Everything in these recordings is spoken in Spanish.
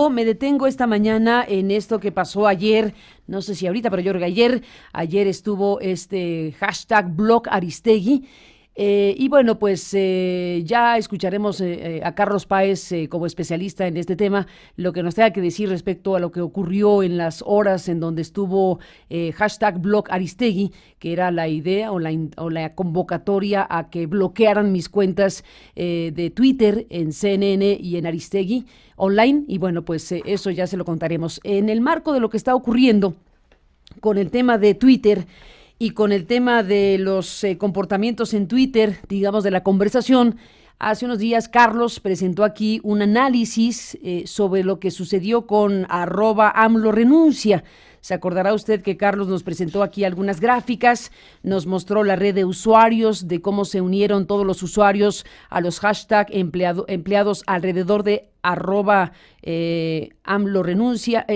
me detengo esta mañana en esto que pasó ayer, no sé si ahorita, pero yo creo que ayer estuvo este hashtag Blog Aristegui. Y bueno, pues ya escucharemos a Carlos Páez como especialista en este tema, lo que nos tenga que decir respecto a lo que ocurrió en las horas en donde estuvo hashtag Blog Aristegui, que era la idea o la convocatoria a que bloquearan mis cuentas de Twitter en CNN y en Aristegui online. Y bueno, pues eso ya se lo contaremos. En el marco de lo que está ocurriendo con el tema de Twitter y con el tema de los comportamientos en Twitter, digamos, de la conversación, hace unos días Carlos presentó aquí un análisis sobre lo que sucedió con @AMLORenuncia. Se acordará usted que Carlos nos presentó aquí algunas gráficas, nos mostró la red de usuarios, de cómo se unieron todos los usuarios a los hashtag empleados alrededor de @AMLORenuncia,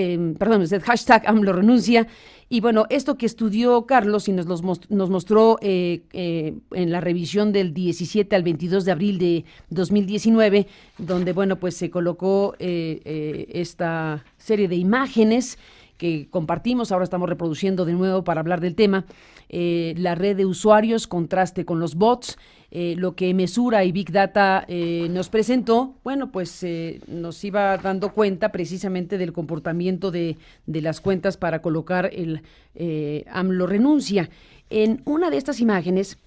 hashtag AMLORenuncia. Y bueno, esto que estudió Carlos y nos mostró en la revisión del 17 al 22 de abril de 2019, donde, bueno, pues se colocó esta serie de imágenes que compartimos, ahora estamos reproduciendo de nuevo para hablar del tema, la red de usuarios, contraste con los bots, lo que Mesura y Big Data nos presentó, bueno, pues nos iba dando cuenta precisamente del comportamiento de las cuentas para colocar el AMLO renuncia. En una de estas imágenes,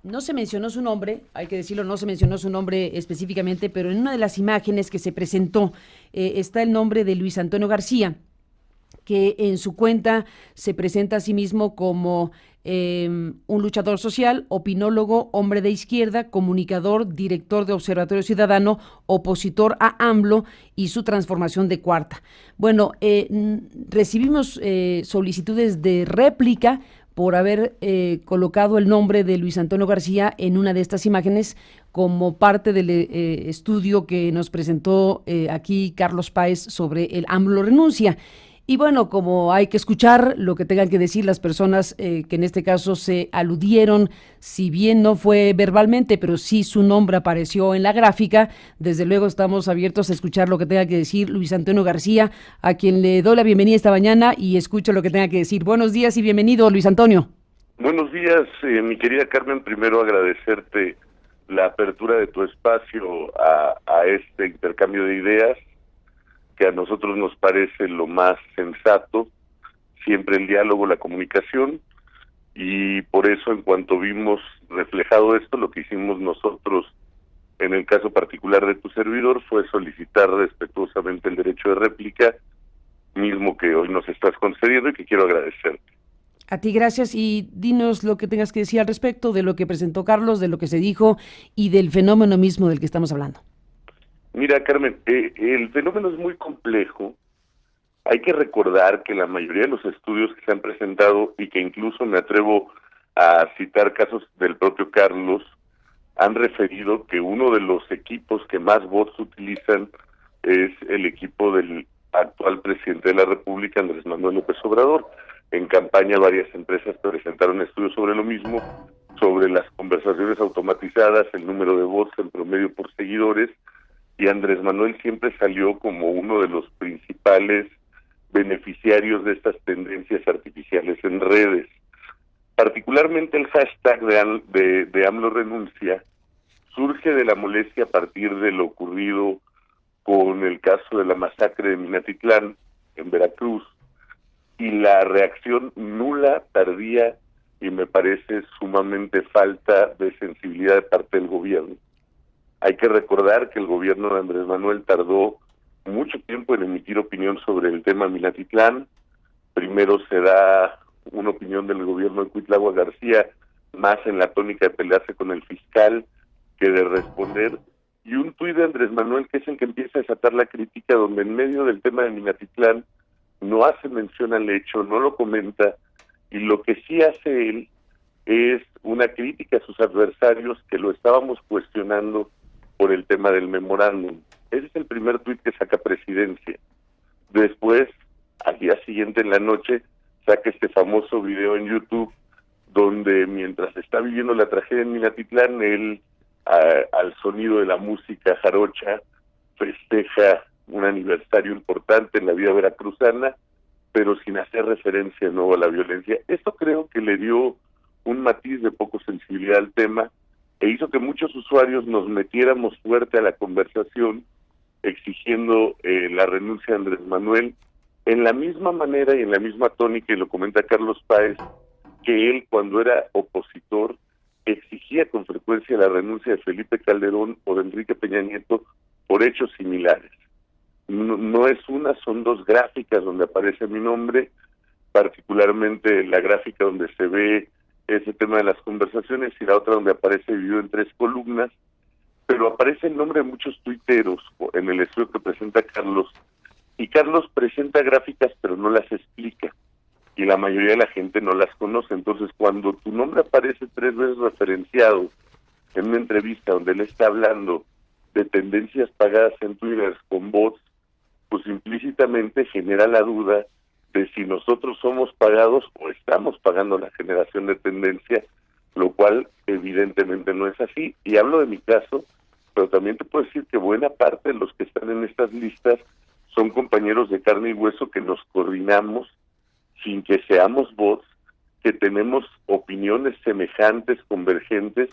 no se mencionó su nombre, hay que decirlo, no se mencionó su nombre específicamente, pero en una de las imágenes que se presentó está el nombre de Luis Antonio García, que en su cuenta se presenta a sí mismo como un luchador social, opinólogo, hombre de izquierda, comunicador, director de Observatorio Ciudadano, opositor a AMLO y su transformación de cuarta. Bueno, recibimos solicitudes de réplica por haber colocado el nombre de Luis Antonio García en una de estas imágenes como parte del estudio que nos presentó aquí Carlos Páez sobre el AMLO renuncia. Y bueno, como hay que escuchar lo que tengan que decir las personas que en este caso se aludieron, si bien no fue verbalmente, pero sí su nombre apareció en la gráfica, desde luego estamos abiertos a escuchar lo que tenga que decir Luis Antonio García, a quien le doy la bienvenida esta mañana y escucho lo que tenga que decir. Buenos días y bienvenido, Luis Antonio. Buenos días, mi querida Carmen. Primero agradecerte la apertura de tu espacio a este intercambio de ideas, que a nosotros nos parece lo más sensato, siempre el diálogo, la comunicación, y por eso en cuanto vimos reflejado esto, lo que hicimos nosotros en el caso particular de tu servidor fue solicitar respetuosamente el derecho de réplica, mismo que hoy nos estás concediendo y que quiero agradecerte. A ti gracias y dinos lo que tengas que decir al respecto de lo que presentó Carlos, de lo que se dijo y del fenómeno mismo del que estamos hablando. Mira, Carmen, el fenómeno es muy complejo. Hay que recordar que la mayoría de los estudios que se han presentado, y que incluso me atrevo a citar casos del propio Carlos, han referido que uno de los equipos que más bots utilizan es el equipo del actual presidente de la República, Andrés Manuel López Obrador. En campaña varias empresas presentaron estudios sobre lo mismo, sobre las conversaciones automatizadas, el número de bots en promedio por seguidores, y Andrés Manuel siempre salió como uno de los principales beneficiarios de estas tendencias artificiales en redes. Particularmente el hashtag de AMLO renuncia surge de la molestia a partir de lo ocurrido con el caso de la masacre de Minatitlán en Veracruz y la reacción nula, tardía y me parece sumamente falta de sensibilidad de parte del gobierno. Hay que recordar que el gobierno de Andrés Manuel tardó mucho tiempo en emitir opinión sobre el tema Minatitlán. Primero se da una opinión del gobierno de Cuitlagua García, más en la tónica de pelearse con el fiscal que de responder, y un tuit de Andrés Manuel que es el que empieza a desatar la crítica, donde en medio del tema de Minatitlán no hace mención al hecho, no lo comenta, y lo que sí hace él es una crítica a sus adversarios que lo estábamos cuestionando por el tema del memorándum. Ese es el primer tuit que saca Presidencia. Después, al día siguiente en la noche, saca este famoso video en YouTube donde mientras está viviendo la tragedia en Minatitlán, él, al sonido de la música jarocha, festeja un aniversario importante en la vida veracruzana, pero sin hacer referencia de nuevo a la violencia. Esto creo que le dio un matiz de poco sensibilidad al tema e hizo que muchos usuarios nos metiéramos fuerte a la conversación exigiendo la renuncia de Andrés Manuel en la misma manera y en la misma tónica, y lo comenta Carlos Páez, que él cuando era opositor exigía con frecuencia la renuncia de Felipe Calderón o de Enrique Peña Nieto por hechos similares. No es una, son dos gráficas donde aparece mi nombre, particularmente la gráfica donde se ve ese tema de las conversaciones y la otra donde aparece dividido en 3 columnas, pero aparece el nombre de muchos tuiteros en el estudio que presenta Carlos, y Carlos presenta gráficas pero no las explica, y la mayoría de la gente no las conoce. Entonces, cuando tu nombre aparece 3 veces referenciado en una entrevista donde él está hablando de tendencias pagadas en Twitter con bots, pues implícitamente genera la duda de si nosotros somos pagados o estamos pagando la generación de tendencia, lo cual evidentemente no es así. Y hablo de mi caso, pero también te puedo decir que buena parte de los que están en estas listas son compañeros de carne y hueso que nos coordinamos sin que seamos bots, que tenemos opiniones semejantes, convergentes,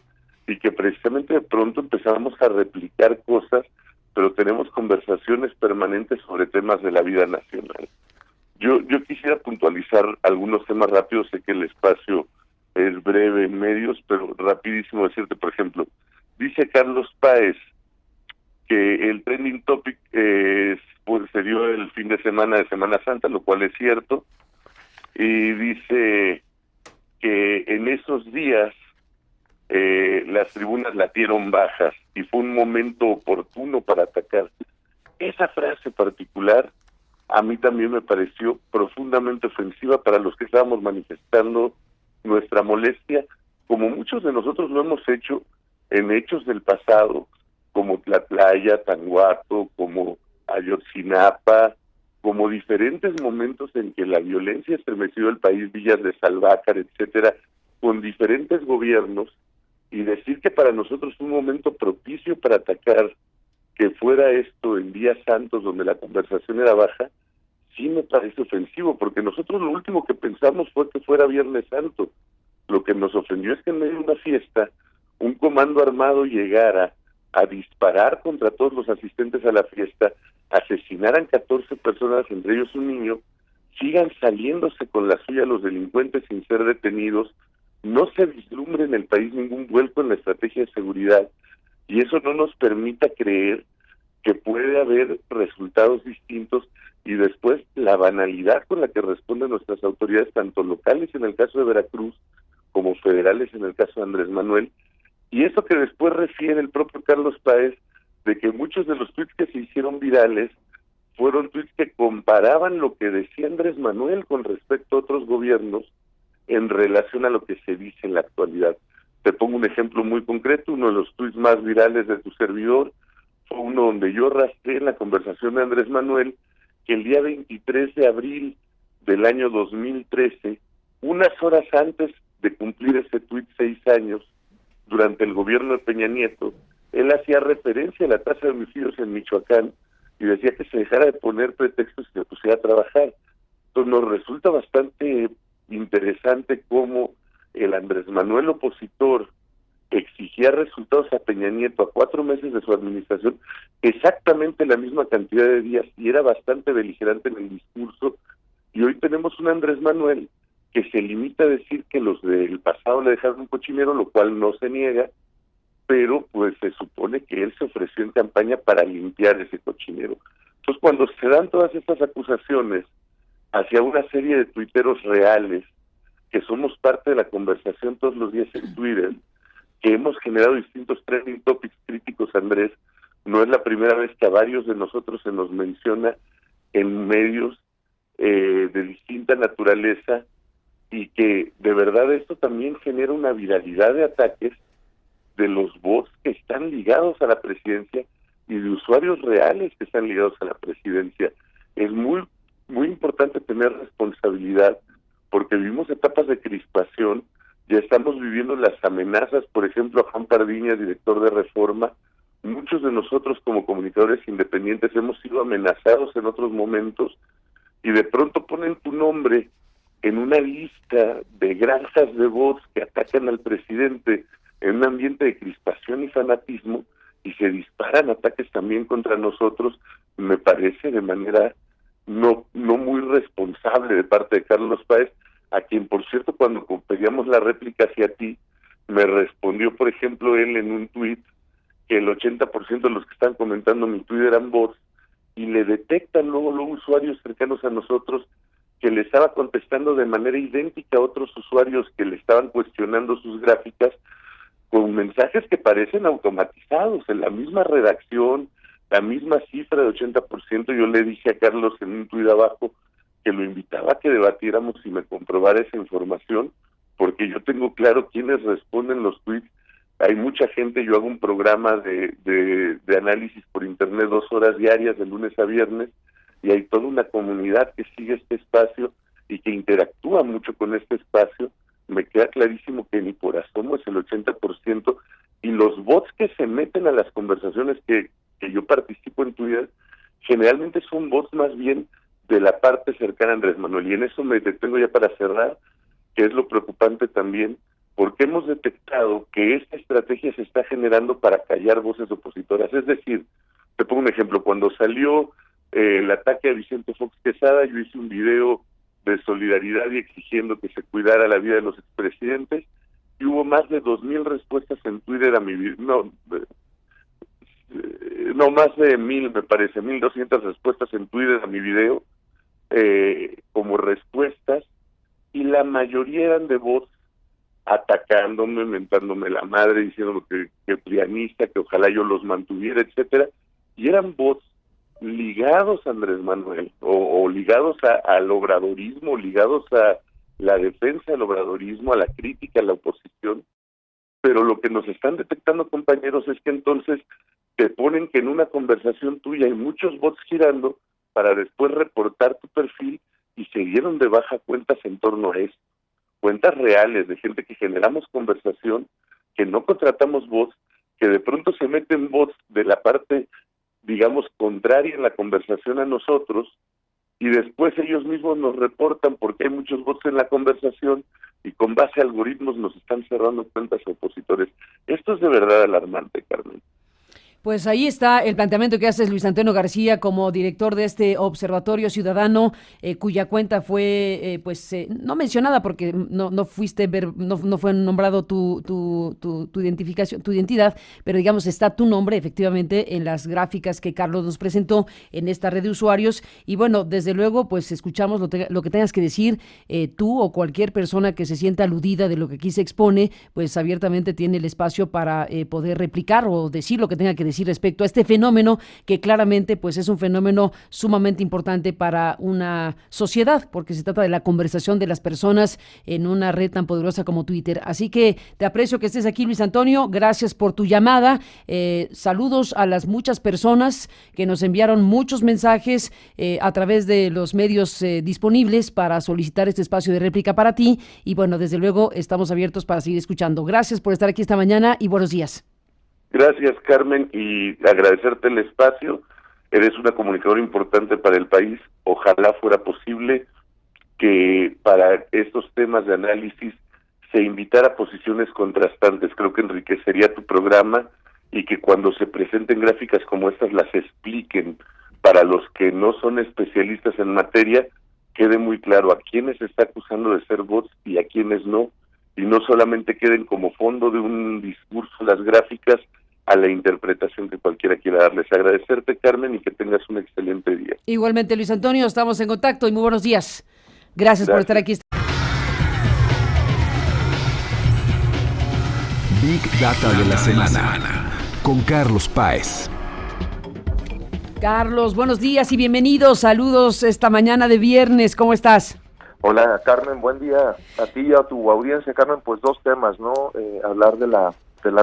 y que precisamente de pronto empezamos a replicar cosas, pero tenemos conversaciones permanentes sobre temas de la vida nacional. Yo quisiera puntualizar algunos temas rápidos, sé que el espacio es breve en medios, pero rapidísimo decirte, por ejemplo, dice Carlos Páez que el trending topic pues, se dio el fin de Semana Santa, lo cual es cierto, y dice que en esos días las tribunas latieron bajas y fue un momento oportuno para atacar. Esa frase particular a mí también me pareció profundamente ofensiva para los que estábamos manifestando nuestra molestia, como muchos de nosotros lo hemos hecho en hechos del pasado, como Tlatlaya, Tanguato, como Ayotzinapa, como diferentes momentos en que la violencia estremeció el país, Villas de Salvácar, etcétera, con diferentes gobiernos, y decir que para nosotros fue un momento propicio para atacar, que fuera esto en días santos donde la conversación era baja, sí me parece ofensivo, porque nosotros lo último que pensamos fue que fuera Viernes Santo. Lo que nos ofendió es que en medio de una fiesta un comando armado llegara a disparar contra todos los asistentes a la fiesta, asesinaran 14 personas, entre ellos un niño, sigan saliéndose con la suya los delincuentes sin ser detenidos, no se vislumbre en el país ningún vuelco en la estrategia de seguridad, y eso no nos permita creer que puede haber resultados distintos, y después la banalidad con la que responden nuestras autoridades, tanto locales en el caso de Veracruz, como federales en el caso de Andrés Manuel, y eso que después refiere el propio Carlos Páez, de que muchos de los tweets que se hicieron virales fueron tweets que comparaban lo que decía Andrés Manuel con respecto a otros gobiernos en relación a lo que se dice en la actualidad. Te pongo un ejemplo muy concreto, uno de los tweets más virales de tu servidor fue uno donde yo rastreé en la conversación de Andrés Manuel que el día 23 de abril del año 2013, unas horas antes de cumplir ese tweet 6 años, durante el gobierno de Peña Nieto, él hacía referencia a la tasa de homicidios en Michoacán y decía que se dejara de poner pretextos y se pusiera a trabajar. Entonces nos resulta bastante interesante cómo el Andrés Manuel opositor exigía resultados a Peña Nieto a 4 meses de su administración, exactamente la misma cantidad de días, y era bastante beligerante en el discurso, y hoy tenemos un Andrés Manuel que se limita a decir que los del pasado le dejaron un cochinero, lo cual no se niega, pero pues se supone que él se ofreció en campaña para limpiar ese cochinero. Entonces, cuando se dan todas estas acusaciones hacia una serie de tuiteros reales, que somos parte de la conversación todos los días en Twitter, que hemos generado distintos trending topics críticos, Andrés, no es la primera vez que a varios de nosotros se nos menciona en medios de distinta naturaleza, y que de verdad esto también genera una viralidad de ataques de los bots que están ligados a la presidencia y de usuarios reales que están ligados a la presidencia. Es muy importante tener responsabilidad, porque vivimos etapas de crispación, ya estamos viviendo las amenazas, por ejemplo, a Juan Pardiñas, director de Reforma, muchos de nosotros como comunicadores independientes hemos sido amenazados en otros momentos y de pronto ponen tu nombre en una lista de granjas de bots que atacan al presidente en un ambiente de crispación y fanatismo y se disparan ataques también contra nosotros, me parece de manera no muy responsable de parte de Carlos Páez, a quien por cierto cuando pedíamos la réplica hacia ti, me respondió por ejemplo él en un tuit que el 80% de los que están comentando mi tuit eran bots y le detectan luego los usuarios cercanos a nosotros que le estaba contestando de manera idéntica a otros usuarios que le estaban cuestionando sus gráficas con mensajes que parecen automatizados, en la misma redacción, la misma cifra de 80%. Yo le dije a Carlos en un tuit abajo que lo invitaba a que debatiéramos y me comprobara esa información, porque yo tengo claro quiénes responden los tuits. Hay mucha gente, yo hago un programa de análisis por internet 2 horas diarias, de lunes a viernes, y hay toda una comunidad que sigue este espacio y que interactúa mucho con este espacio. Me queda clarísimo que ni por asomo es el 80%, y los bots que se meten a las conversaciones que yo participo en Twitter, generalmente son bots más bien de la parte cercana a Andrés Manuel, y en eso me detengo ya para cerrar, que es lo preocupante también, porque hemos detectado que esta estrategia se está generando para callar voces opositoras. Es decir, te pongo un ejemplo, cuando salió el ataque a Vicente Fox Quesada, yo hice un video de solidaridad y exigiendo que se cuidara la vida de los expresidentes, y hubo más de 2,000 respuestas en Twitter a mi video, no más de 1,000, me parece, 1,200 respuestas en Twitter a mi video, como respuestas, y la mayoría eran de bots atacándome, mentándome la madre, diciéndome que prianista, que ojalá yo los mantuviera, etcétera, y eran bots ligados a Andrés Manuel, o ligados al obradorismo, ligados a la defensa del obradorismo, a la crítica a la oposición. Pero lo que nos están detectando, compañeros, es que entonces te ponen que en una conversación tuya hay muchos bots girando para después reportar tu perfil, y se dieron de baja cuentas en torno a esto, cuentas reales de gente que generamos conversación, que no contratamos bots, que de pronto se meten bots de la parte, digamos, contraria en la conversación a nosotros, y después ellos mismos nos reportan porque hay muchos bots en la conversación y con base a algoritmos nos están cerrando cuentas a opositores. Esto es de verdad alarmante, Carmen. Pues ahí está el planteamiento que hace Luis Antonio García como director de este Observatorio Ciudadano, cuya cuenta fue, no mencionada porque no fuiste no fue nombrado tu identificación, tu identidad, pero digamos está tu nombre efectivamente en las gráficas que Carlos nos presentó en esta red de usuarios. Y bueno, desde luego, pues escuchamos lo que tengas que decir. Tú o cualquier persona que se sienta aludida de lo que aquí se expone, pues abiertamente tiene el espacio para poder replicar o decir lo que tenga que decir respecto a este fenómeno que claramente pues es un fenómeno sumamente importante para una sociedad, porque se trata de la conversación de las personas en una red tan poderosa como Twitter. Así que te aprecio que estés aquí, Luis Antonio, gracias por tu llamada, saludos a las muchas personas que nos enviaron muchos mensajes a través de los medios disponibles para solicitar este espacio de réplica para ti, y bueno, desde luego estamos abiertos para seguir escuchando. Gracias por estar aquí esta mañana y buenos días. Gracias, Carmen, y agradecerte el espacio. Eres una comunicadora importante para el país. Ojalá fuera posible que para estos temas de análisis se invitara posiciones contrastantes. Creo que enriquecería tu programa, y que cuando se presenten gráficas como estas las expliquen para los que no son especialistas en materia, quede muy claro a quiénes se está acusando de ser bots y a quiénes no, y no solamente queden como fondo de un discurso las gráficas a la interpretación que cualquiera quiera darles. Agradecerte, Carmen, y que tengas un excelente día. Igualmente, Luis Antonio, estamos en contacto y muy buenos días. Gracias por estar aquí. Big Data de la semana con Carlos Páez. Carlos, buenos días y bienvenidos. Saludos esta mañana de viernes. ¿Cómo estás? Hola, Carmen, buen día a ti y a tu audiencia. Carmen, pues dos temas, ¿no? Hablar de la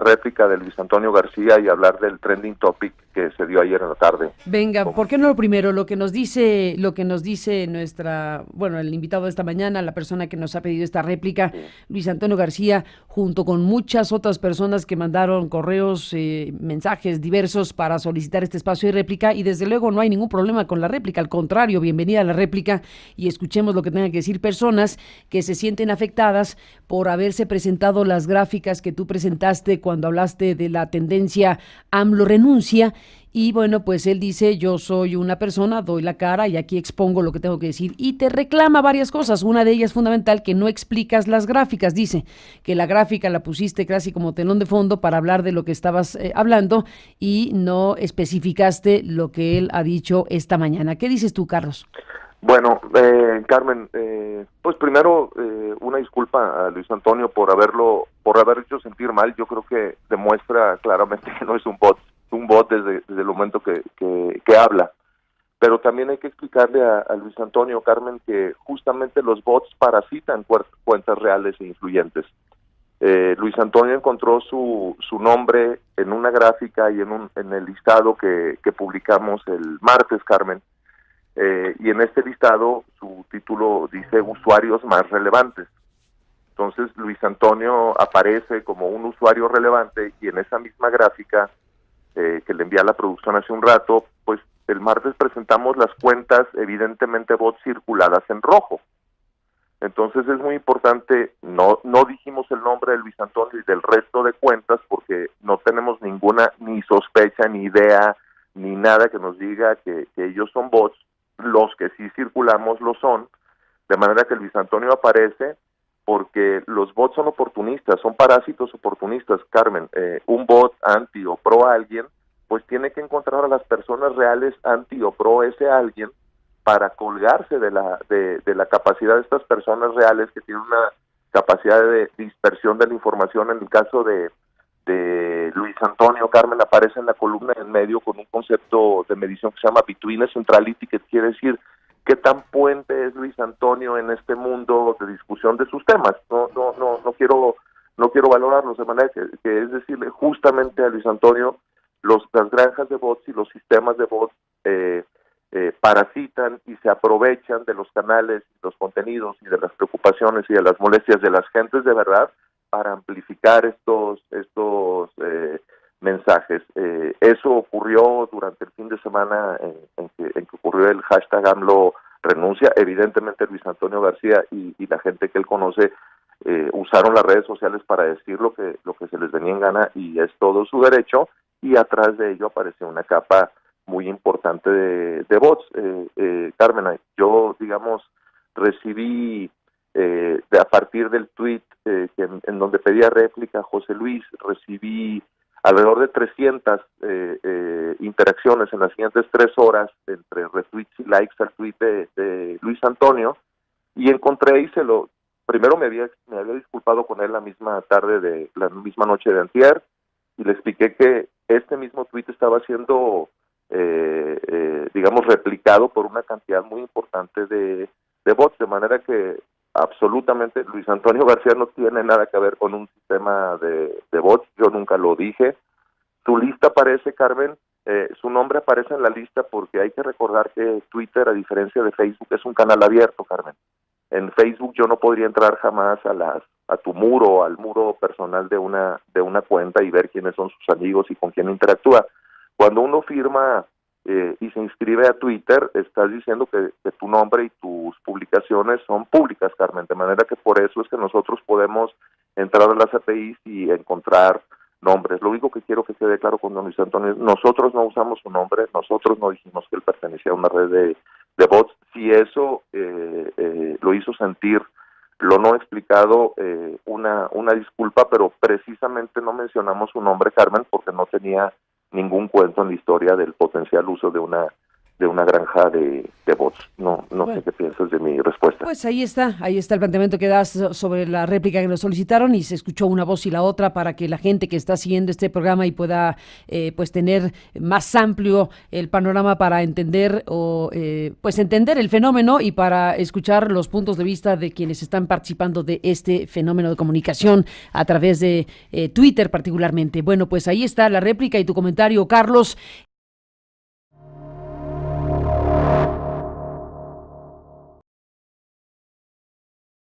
réplica de Luis Antonio García y hablar del trending topic que se dio ayer en la tarde. Venga, ¿por qué no lo primero? Lo que nos dice el invitado de esta mañana, la persona que nos ha pedido esta réplica, Luis Antonio García, junto con muchas otras personas que mandaron correos, mensajes diversos para solicitar este espacio de réplica, y desde luego no hay ningún problema con la réplica, al contrario, bienvenida a la réplica, y escuchemos lo que tengan que decir personas que se sienten afectadas por haberse presentado las gráficas que tú presentaste cuando hablaste de la tendencia AMLO renuncia. Y bueno, pues él dice, yo soy una persona, doy la cara y aquí expongo lo que tengo que decir, y te reclama varias cosas. Una de ellas fundamental, que no explicas las gráficas. Dice que la gráfica la pusiste casi como telón de fondo para hablar de lo que estabas hablando, y no especificaste lo que él ha dicho esta mañana. ¿Qué dices tú, Carlos? Bueno, Carmen, pues primero una disculpa a Luis Antonio por haber hecho sentir mal. Yo creo que demuestra claramente que no es un bot desde el momento que habla. Pero también hay que explicarle a Luis Antonio, Carmen, que justamente los bots parasitan cuentas reales e influyentes. Luis Antonio encontró su nombre en una gráfica y en el listado que publicamos el martes, Carmen. Y en este listado su título dice usuarios más relevantes. Entonces Luis Antonio aparece como un usuario relevante, y en esa misma gráfica que le envía la producción hace un rato, pues el martes presentamos las cuentas, evidentemente bots circuladas en rojo. Entonces es muy importante, no dijimos el nombre de Luis Antonio y del resto de cuentas porque no tenemos ninguna ni sospecha, ni idea, ni nada que nos diga que ellos son bots. Los que sí circulamos lo son, de manera que Luis Antonio aparece porque los bots son oportunistas, son parásitos oportunistas, Carmen. Un bot anti o pro a alguien, pues tiene que encontrar a las personas reales anti o pro ese alguien para colgarse de la capacidad de estas personas reales que tienen una capacidad de dispersión de la información. En el caso de Luis Antonio, Carmen, aparece en la columna en medio con un concepto de medición que se llama Between Centrality, que quiere decir qué tan puente es Luis Antonio en este mundo de discusión de sus temas. No quiero valorarlos, de manera que es decirle justamente a Luis Antonio, las granjas de bots y los sistemas de bots parasitan y se aprovechan de los canales, los contenidos y de las preocupaciones y de las molestias de las gentes de verdad para amplificar estos mensajes. Eso ocurrió durante el fin de semana en que ocurrió el hashtag AMLO renuncia. Evidentemente Luis Antonio García y la gente que él conoce usaron las redes sociales para decir lo que se les venía en gana, y es todo su derecho, y atrás de ello apareció una capa muy importante de bots. Carmen, yo, digamos, recibí a partir del tuit en donde pedía réplica José Luis, recibí alrededor de 300 interacciones en las siguientes 3 horas entre retweets y likes al tuit de Luis Antonio, y encontré primero me había disculpado con él la misma misma noche de antier, y le expliqué que este mismo tuit estaba siendo digamos replicado por una cantidad muy importante de bots, de manera que absolutamente Luis Antonio García no tiene nada que ver con un sistema de bots. Yo nunca lo dije. Su lista aparece, Carmen, su nombre aparece en la lista porque hay que recordar que Twitter, a diferencia de Facebook, es un canal abierto, Carmen. En Facebook yo no podría entrar jamás a tu muro, al muro personal de una cuenta y ver quiénes son sus amigos y con quién interactúa. Cuando uno firma y se inscribe a Twitter, estás diciendo que tu nombre y tus publicaciones son públicas, Carmen, de manera que por eso es que nosotros podemos entrar a las APIs y encontrar nombres. Lo único que quiero que quede claro con don Luis Antonio, nosotros no usamos su nombre, nosotros no dijimos que él pertenecía a una red de bots. Si eso lo hizo sentir lo no explicado, una disculpa, pero precisamente no mencionamos su nombre, Carmen, porque no tenía ningún cuento en la historia del potencial uso de una granja de bots. No bueno, sé qué piensas de mi respuesta. Pues ahí está el planteamiento que das sobre la réplica que nos solicitaron, y se escuchó una voz y la otra para que la gente que está siguiendo este programa y pueda pues tener más amplio el panorama para entender entender el fenómeno y para escuchar los puntos de vista de quienes están participando de este fenómeno de comunicación a través de Twitter particularmente. Bueno, pues ahí está la réplica y tu comentario, Carlos.